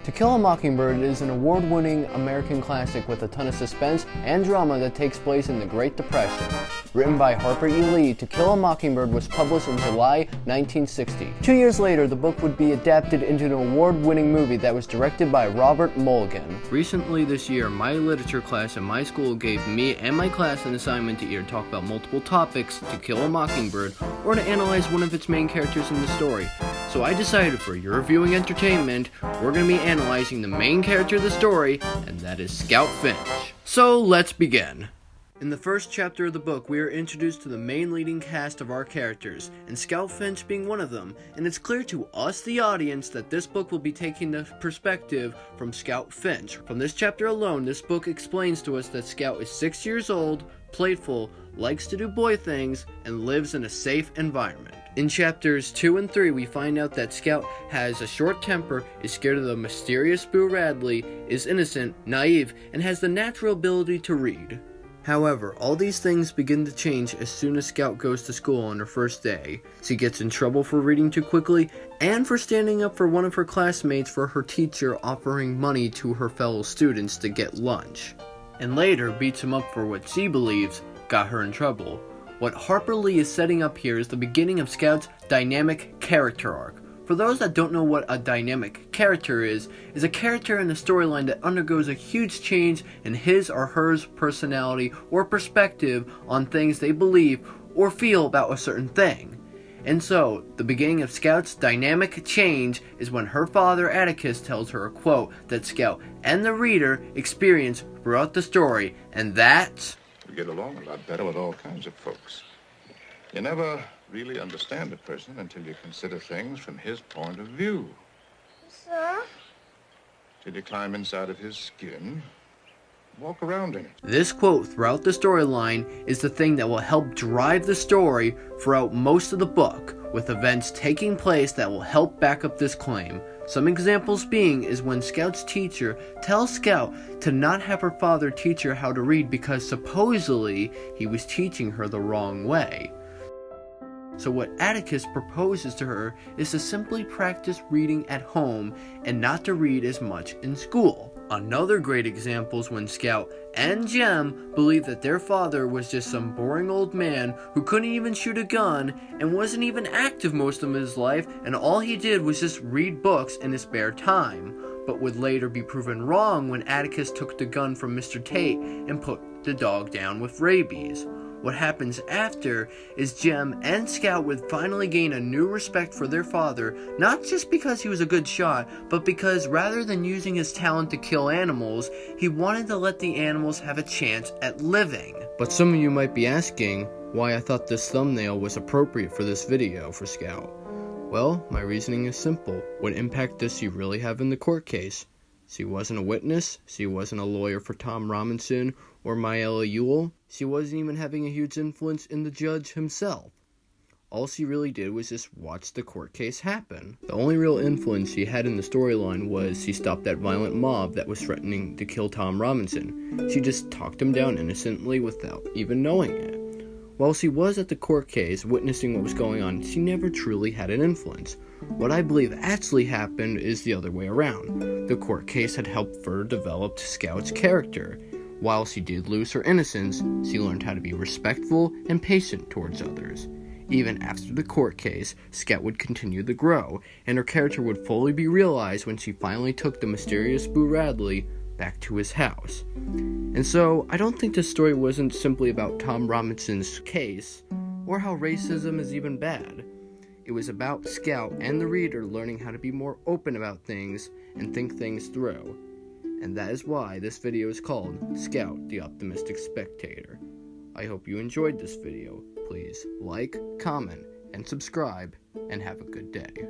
To Kill a Mockingbird is an award-winning American classic with a ton of suspense and drama that takes place in the Great Depression. Written by Harper E. Lee, To Kill a Mockingbird was published in July 1960. 2 years later, the book would be adapted into an award-winning movie that was directed by Robert Mulligan. Recently this year, my literature class at my school gave me and my class an assignment to either talk about multiple topics, To Kill a Mockingbird, or to analyze one of its main characters in the story. So I decided for your viewing entertainment, we're going to be analyzing the main character of the story, and that is Scout Finch. So let's begin. In the first chapter of the book, we are introduced to the main leading cast of our characters, and Scout Finch being one of them, and it's clear to us, the audience, that this book will be taking the perspective from Scout Finch. From this chapter alone, this book explains to us that Scout is 6 years old, playful, likes to do boy things, and lives in a safe environment. In chapters 2 and 3, we find out that Scout has a short temper, is scared of the mysterious Boo Radley, is innocent, naive, and has the natural ability to read. However, all these things begin to change as soon as Scout goes to school on her first day. She gets in trouble for reading too quickly, and for standing up for one of her classmates for her teacher offering money to her fellow students to get lunch. And later beats him up for what she believes got her in trouble. What Harper Lee is setting up here is the beginning of Scout's dynamic character arc. For those that don't know what a dynamic character is a character in the storyline that undergoes a huge change in his or her personality or perspective on things they believe or feel about a certain thing. And so, the beginning of Scout's dynamic change is when her father Atticus tells her a quote that Scout and the reader experience throughout the story, and that's, "You get along a lot better with all kinds of folks. You never really understand a person until you consider things from his point of view. Sir? Till you climb inside of his skin, walk around in it." This quote throughout the storyline is the thing that will help drive the story throughout most of the book, with events taking place that will help back up this claim. Some examples being is when Scout's teacher tells Scout to not have her father teach her how to read because supposedly he was teaching her the wrong way. So what Atticus proposes to her is to simply practice reading at home and not to read as much in school. Another great example is when Scout and Jem believe that their father was just some boring old man who couldn't even shoot a gun and wasn't even active most of his life, and all he did was just read books in his spare time, but would later be proven wrong when Atticus took the gun from Mr. Tate and put the dog down with rabies. What happens after is Jem and Scout would finally gain a new respect for their father, not just because he was a good shot, but because rather than using his talent to kill animals, he wanted to let the animals have a chance at living. But some of you might be asking why I thought this thumbnail was appropriate for this video for Scout. Well, my reasoning is simple. What impact does she really have in the court case? She wasn't a witness, she wasn't a lawyer for Tom Robinson or Myella Ewell, she wasn't even having a huge influence in the judge himself. All she really did was just watch the court case happen. The only real influence she had in the storyline was she stopped that violent mob that was threatening to kill Tom Robinson. She just talked him down innocently without even knowing it. While she was at the court case witnessing what was going on, she never truly had an influence. What I believe actually happened is the other way around. The court case had helped further develop Scout's character. While she did lose her innocence, she learned how to be respectful and patient towards others. Even after the court case, Scout would continue to grow, and her character would fully be realized when she finally took the mysterious Boo Radley back to his house. And so, I don't think this story wasn't simply about Tom Robinson's case, or how racism is even bad. It was about Scout and the reader learning how to be more open about things and think things through. And that is why this video is called Scout the Optimistic Spectator. I hope you enjoyed this video. Please like, comment, and subscribe, and have a good day.